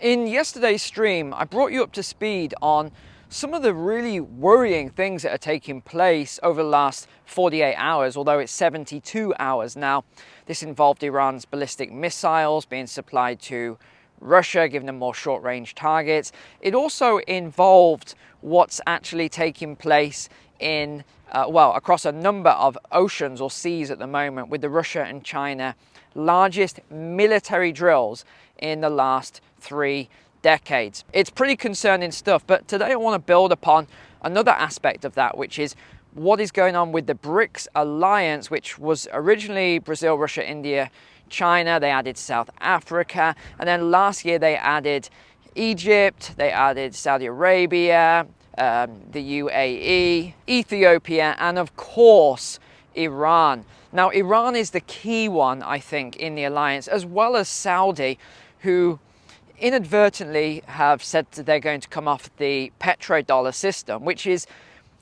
In yesterday's stream, I brought you up to speed on some of the really worrying things that are taking place over the last 48 hours, although it's 72 hours now. This involved Iran's ballistic missiles being supplied to Russia, giving them more short-range targets. It also involved what's actually taking place in, across a number of oceans or seas at the moment, with the Russia and China largest military drills in the last 3 decades. It's pretty concerning stuff, but today I want to build upon another aspect of that, which is what is going on with the BRICS alliance, which was originally Brazil, Russia, India, China. They added South Africa, and then last year they added Egypt, they added Saudi Arabia, the UAE, Ethiopia, and of course Iran. Now, Iran is the key one, I think, in the alliance, as well as Saudi, who inadvertently have said that they're going to come off the petrodollar system, which is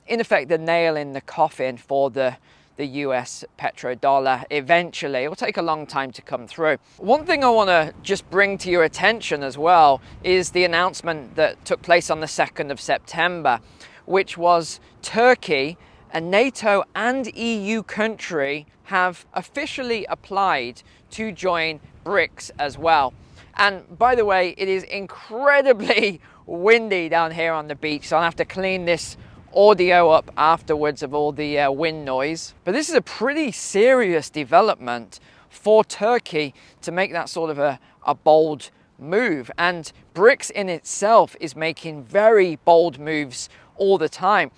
in effect the nail in the coffin for the US petrodollar eventually. It will take a long time to come through. One thing I want to just bring to your attention as well is the announcement that took place on the 2nd of September, which was Turkey, a NATO and EU country, have officially applied to join BRICS as well. And by the way, it is incredibly windy down here on the beach, so I'll have to clean this audio up afterwards of all the wind noise. But this is a pretty serious development for Turkey to make that sort of a bold move. And BRICS in itself is making very bold moves all the time.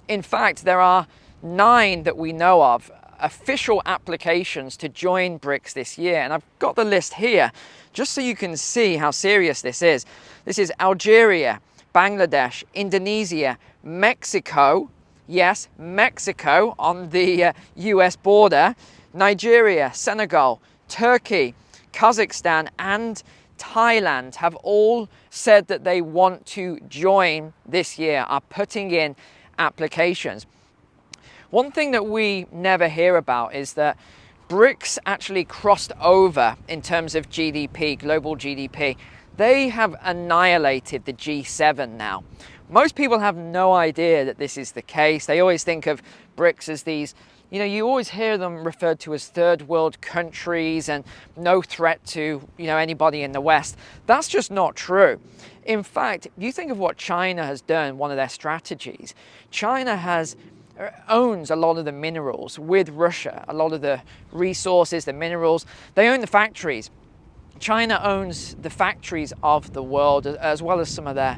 In fact, there are 9 that we know of official applications to join BRICS this year. And I've got the list here just so you can see how serious this is. This is Algeria, Bangladesh, Indonesia, Mexico, yes, Mexico on the US border, Nigeria, Senegal, Turkey, Kazakhstan, and Thailand have all said that they want to join this year, are putting in applications. One thing that we never hear about is that BRICS actually crossed over in terms of GDP, global GDP. They have annihilated the G7 now. Most people have no idea that this is the case. They always think of BRICS as these, you always hear them referred to as third world countries and no threat to, anybody in the West. That's just not true. In fact, you think of what China has done, one of their strategies. China owns a lot of the minerals with Russia, a lot of the resources, the minerals. They own the factories. China owns the factories of the world, as well as some of their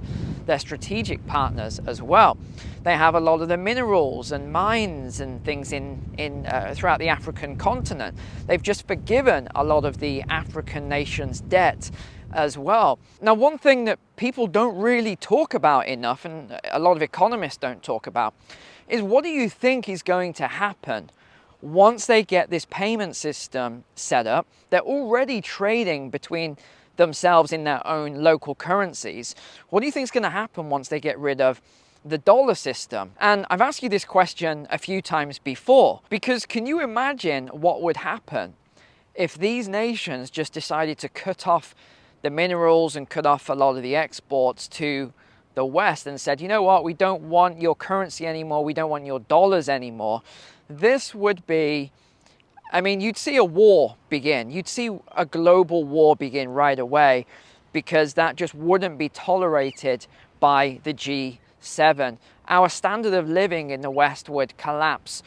strategic partners as well. They have a lot of the minerals and mines and things throughout the African continent. They've just forgiven a lot of the African nations' debt as well. Now, one thing that people don't really talk about enough, and a lot of economists don't talk about, is what do you think is going to happen once they get this payment system set up? They're already trading between themselves in their own local currencies. What do you think is going to happen once they get rid of the dollar system? And I've asked you this question a few times before, because can you imagine what would happen if these nations just decided to cut off the minerals and cut off a lot of the exports to the West and said, you know what, we don't want your currency anymore, we don't want your dollars anymore? This would be, you'd see a war begin. You'd see a global war begin right away, because that just wouldn't be tolerated by the G7. Our standard of living in the West would collapse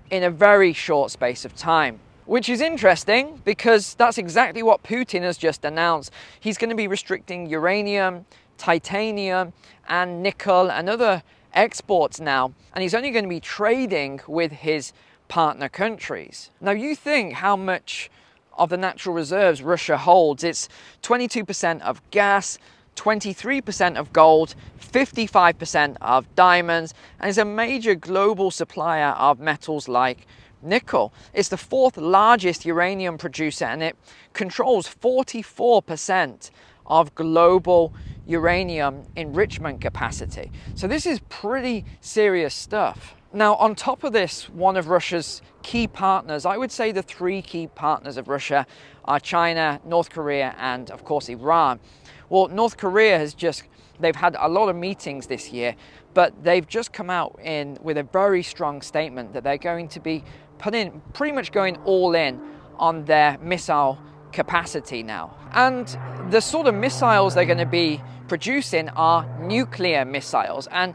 in a very short space of time. Which is interesting, because that's exactly what Putin has just announced. He's going to be restricting uranium, titanium, and nickel and other exports now, and he's only going to be trading with his partner countries. Now, you think how much of the natural reserves Russia holds. It's 22% of gas, 23% of gold, 55% of diamonds, and is a major global supplier of metals like nickel. It's the 4th largest uranium producer, and it controls 44% of global uranium enrichment capacity. So this is pretty serious stuff. Now, on top of this, one of Russia's key partners, I would say the three key partners of Russia are China, North Korea, and of course Iran. Well, North Korea they've had a lot of meetings this year, but they've just come out with a very strong statement that they're going to be pretty much going all in on their missile capacity now. And the sort of missiles they're going to be producing are nuclear missiles. And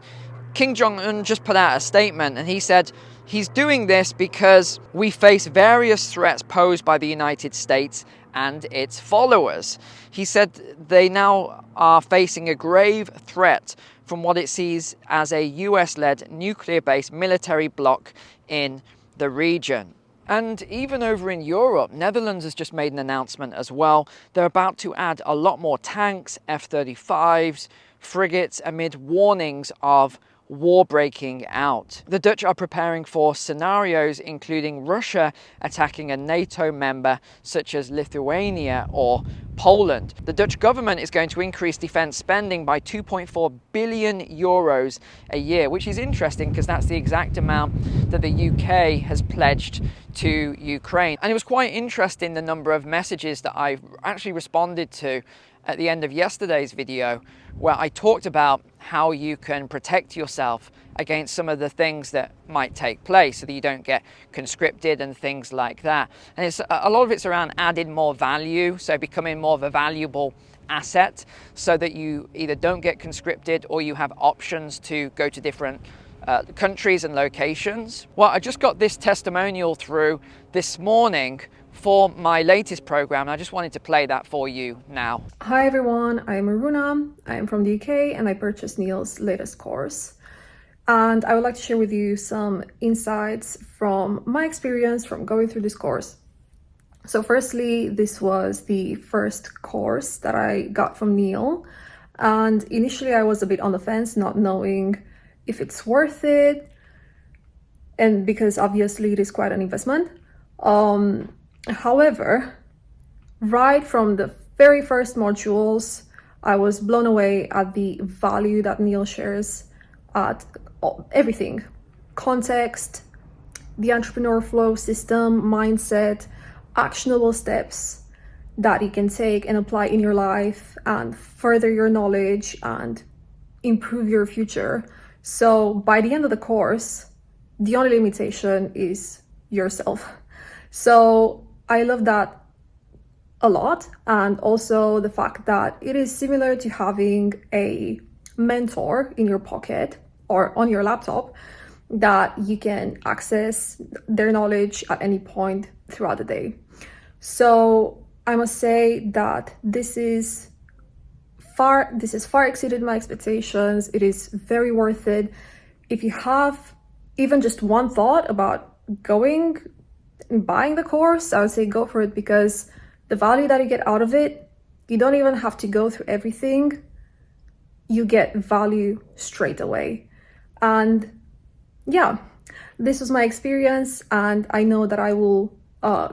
Kim Jong-un just put out a statement and he said he's doing this because we face various threats posed by the United States and its followers. He said they now are facing a grave threat from what it sees as a US-led nuclear-based military bloc in the region. And even over in Europe, Netherlands has just made an announcement as well. They're about to add a lot more tanks, F-35s, frigates, amid warnings of war breaking out. The Dutch are preparing for scenarios including Russia attacking a NATO member such as Lithuania or Poland. The Dutch government is going to increase defence spending by 2.4 billion euros a year, which is interesting because that's the exact amount that the UK has pledged to Ukraine. And it was quite interesting the number of messages that I actually responded to at the end of yesterday's video, where I talked about how you can protect yourself against some of the things that might take place so that you don't get conscripted and things like that. And a lot of it's around adding more value, so becoming more of a valuable asset so that you either don't get conscripted or you have options to go to different countries and locations. Well, I just got this testimonial through this morning for my latest program, and I just wanted to play that for you now. Hi everyone, I'm Aruna, I'm from the UK and I purchased Neil's latest course. And I would like to share with you some insights from my experience from going through this course. So firstly, this was the first course that I got from Neil. And initially I was a bit on the fence, not knowing if it's worth it. And because obviously it is quite an investment. However, right from the very first modules, I was blown away at the value that Neil shares at everything. Context, the entrepreneur flow system, mindset, actionable steps that you can take and apply in your life and further your knowledge and improve your future. So by the end of the course, the only limitation is yourself. So I love that a lot, and also the fact that it is similar to having a mentor in your pocket or on your laptop that you can access their knowledge at any point throughout the day. So I must say that this is far exceeded my expectations. It is very worth it. If you have even just one thought about going and buying the course, I would say go for it, because the value that you get out of it, you don't even have to go through everything. You get value straight away. And yeah, this was my experience, and I know that I will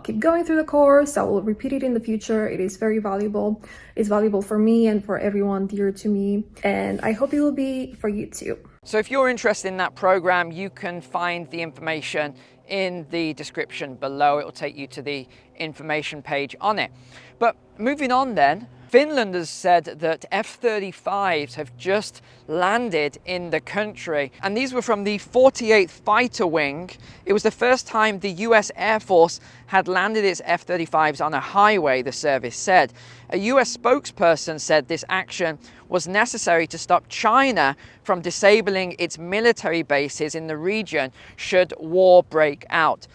keep going through the course. I will repeat it in the future. It is very valuable. It's valuable for me and for everyone dear to me, and I hope it will be for you too. So if you're interested in that program, you can find the information in the description below. It will take you to the information page on it. But moving on then, Finland has said that F-35s have just landed in the country, and these were from the 48th Fighter Wing. It was the first time the US Air Force had landed its F-35s on a highway, the service said. A US spokesperson said this action was necessary to stop China from disabling its military bases in the region should war break out.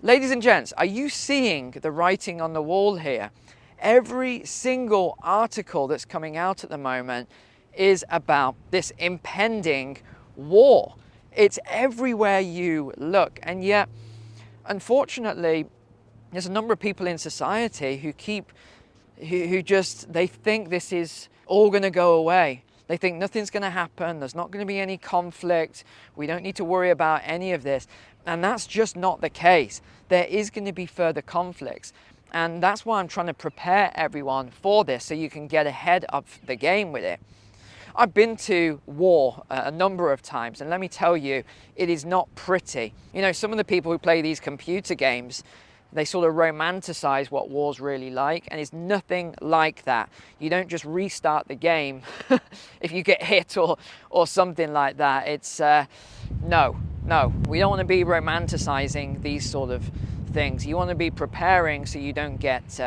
Ladies and gents, are you seeing the writing on the wall here? Every single article that's coming out at the moment is about this impending war. It's everywhere you look, and yet, unfortunately, there's a number of people in society who they think this is all going to go away. They think nothing's going to happen, there's not going to be any conflict, we don't need to worry about any of this. And that's just not the case. There is going to be further conflicts. And that's why I'm trying to prepare everyone for this, so you can get ahead of the game with it. I've been to war a number of times, and let me tell you, it is not pretty. You know, some of the people who play these computer games, they sort of romanticize what war's really like, and it's nothing like that. You don't just restart the game if you get hit or something like that. It's no, we don't want to be romanticizing these sort of things. You want to be preparing so you don't get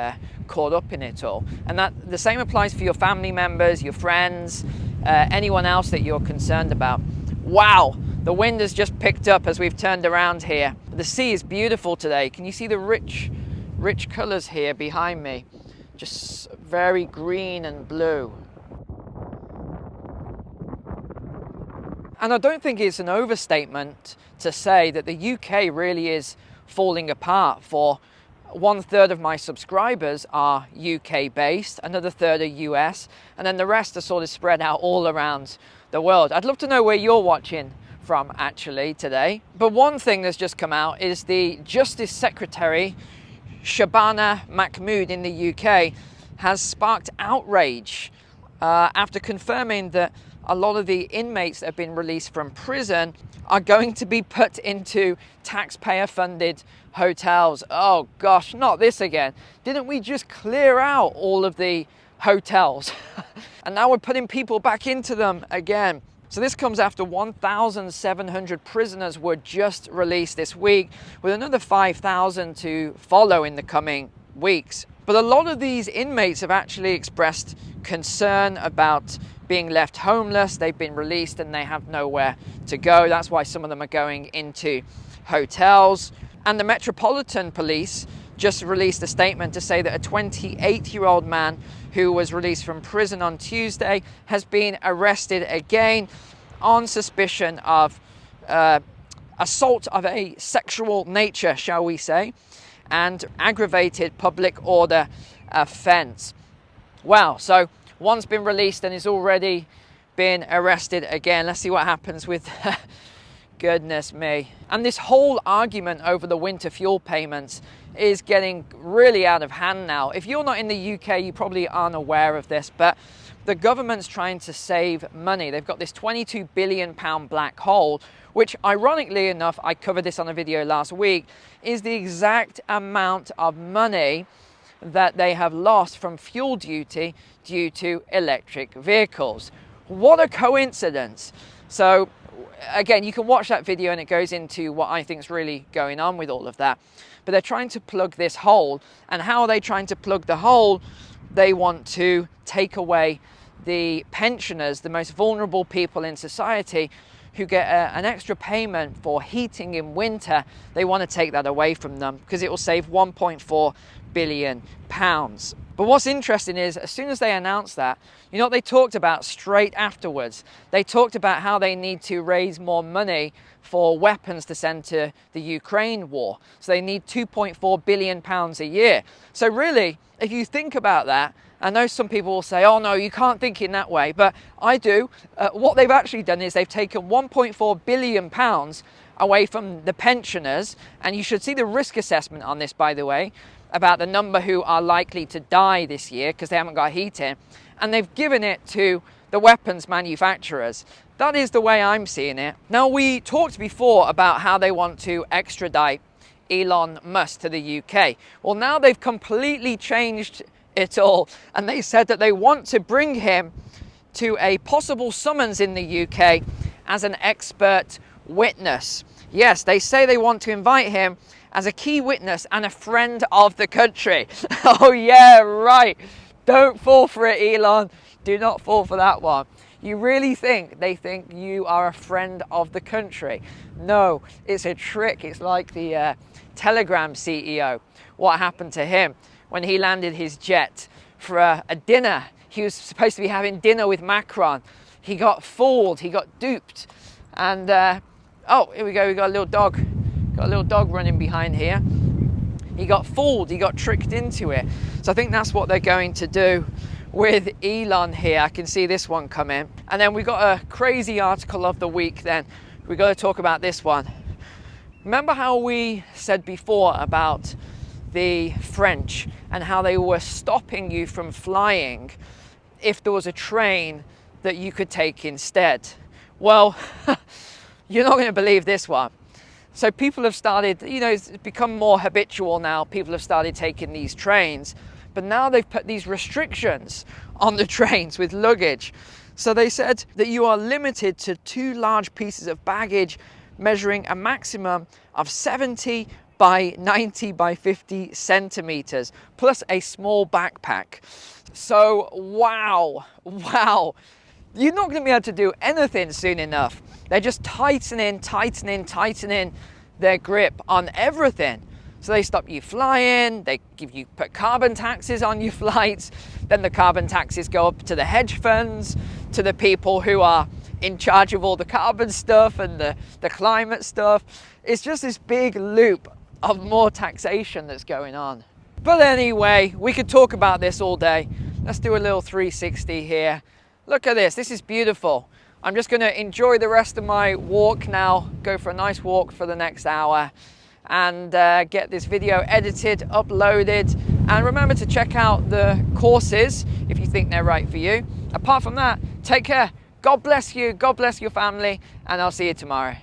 caught up in it all. And that the same applies for your family members, your friends, anyone else that you're concerned about. Wow, the wind has just picked up as we've turned around here. The sea is beautiful today. Can you see the rich colors here behind me? Just very green and blue. And I don't think it's an overstatement to say that the UK really is falling apart. For 1/3 of my subscribers are UK based, another third are US, and then the rest are sort of spread out all around the world. I'd love to know where you're watching from actually today. But one thing that's just come out is the Justice Secretary Shabana Mahmood in the UK has sparked outrage after confirming that a lot of the inmates that have been released from prison are going to be put into taxpayer-funded hotels. Oh gosh, not this again. Didn't we just clear out all of the hotels? And now we're putting people back into them again. So this comes after 1,700 prisoners were just released this week, with another 5,000 to follow in the coming weeks. But a lot of these inmates have actually expressed concern about being left homeless. They've been released and they have nowhere to go. That's why some of them are going into hotels. And the Metropolitan Police just released a statement to say that a 28-year-old man who was released from prison on Tuesday has been arrested again on suspicion of assault of a sexual nature, shall we say, and aggravated public order offence. Wow, so one's been released and is already been arrested again. Let's see what happens with goodness me. And this whole argument over the winter fuel payments is getting really out of hand now. If you're not in the UK, you probably aren't aware of this, but the government's trying to save money. They've got this £22 billion black hole, which ironically enough, I covered this on a video last week, is the exact amount of money that they have lost from fuel duty due to electric vehicles. What a coincidence. So again, you can watch that video and it goes into what I think is really going on with all of that. But they're trying to plug this hole. And how are they trying to plug the hole? They want to take away the pensioners, the most vulnerable people in society, who get an extra payment for heating in winter. They want to take that away from them because it will save £1.4 billion. But what's interesting is, as soon as they announced that, you know what they talked about straight afterwards? They talked about how they need to raise more money for weapons to send to the Ukraine war. So they need £2.4 billion a year. So really, if you think about that, I know some people will say, oh no, you can't think in that way, but I do. What they've actually done is they've taken £1.4 billion away from the pensioners, and you should see the risk assessment on this, by the way, about the number who are likely to die this year because they haven't got heating, and they've given it to the weapons manufacturers. That is the way I'm seeing it. Now, we talked before about how they want to extradite Elon Musk to the UK. Well, now they've completely changed it all, and they said that they want to bring him to a possible summons in the UK as an expert witness. Yes, they say they want to invite him as a key witness and a friend of the country. Oh yeah, right. Don't fall for it, Elon. Do not fall for that one. You really think they think you are a friend of the country? No, it's a trick. It's like the Telegram CEO. What happened to him when he landed his jet for a dinner? He was supposed to be having dinner with Macron. He got fooled. He got duped. And oh, here we go. We got a little dog. Got a little dog running behind here. He got fooled. He got tricked into it. So I think that's what they're going to do with Elon here. I can see this one come in. And then we got a crazy article of the week then. We got to talk about this one. Remember how we said before about the French and how they were stopping you from flying if there was a train that you could take instead? Well, you're not going to believe this one. So people have started, it's become more habitual now. People have started taking these trains, but now they've put these restrictions on the trains with luggage. So they said that you are limited to 2 large pieces of baggage measuring a maximum of 70 by 90 by 50 centimeters, plus a small backpack. So wow, you're not going to be able to do anything soon enough. They're just tightening their grip on everything. So they stop you flying, they put carbon taxes on your flights, then the carbon taxes go up to the hedge funds, to the people who are in charge of all the carbon stuff and the climate stuff. It's just this big loop of more taxation that's going on. But anyway, we could talk about this all day. Let's do a little 360 here. Look at this is beautiful. I'm just gonna enjoy the rest of my walk now, go for a nice walk for the next hour, and get this video edited, uploaded. And remember to check out the courses if you think they're right for you. Apart from that, take care. God bless you, God bless your family, and I'll see you tomorrow.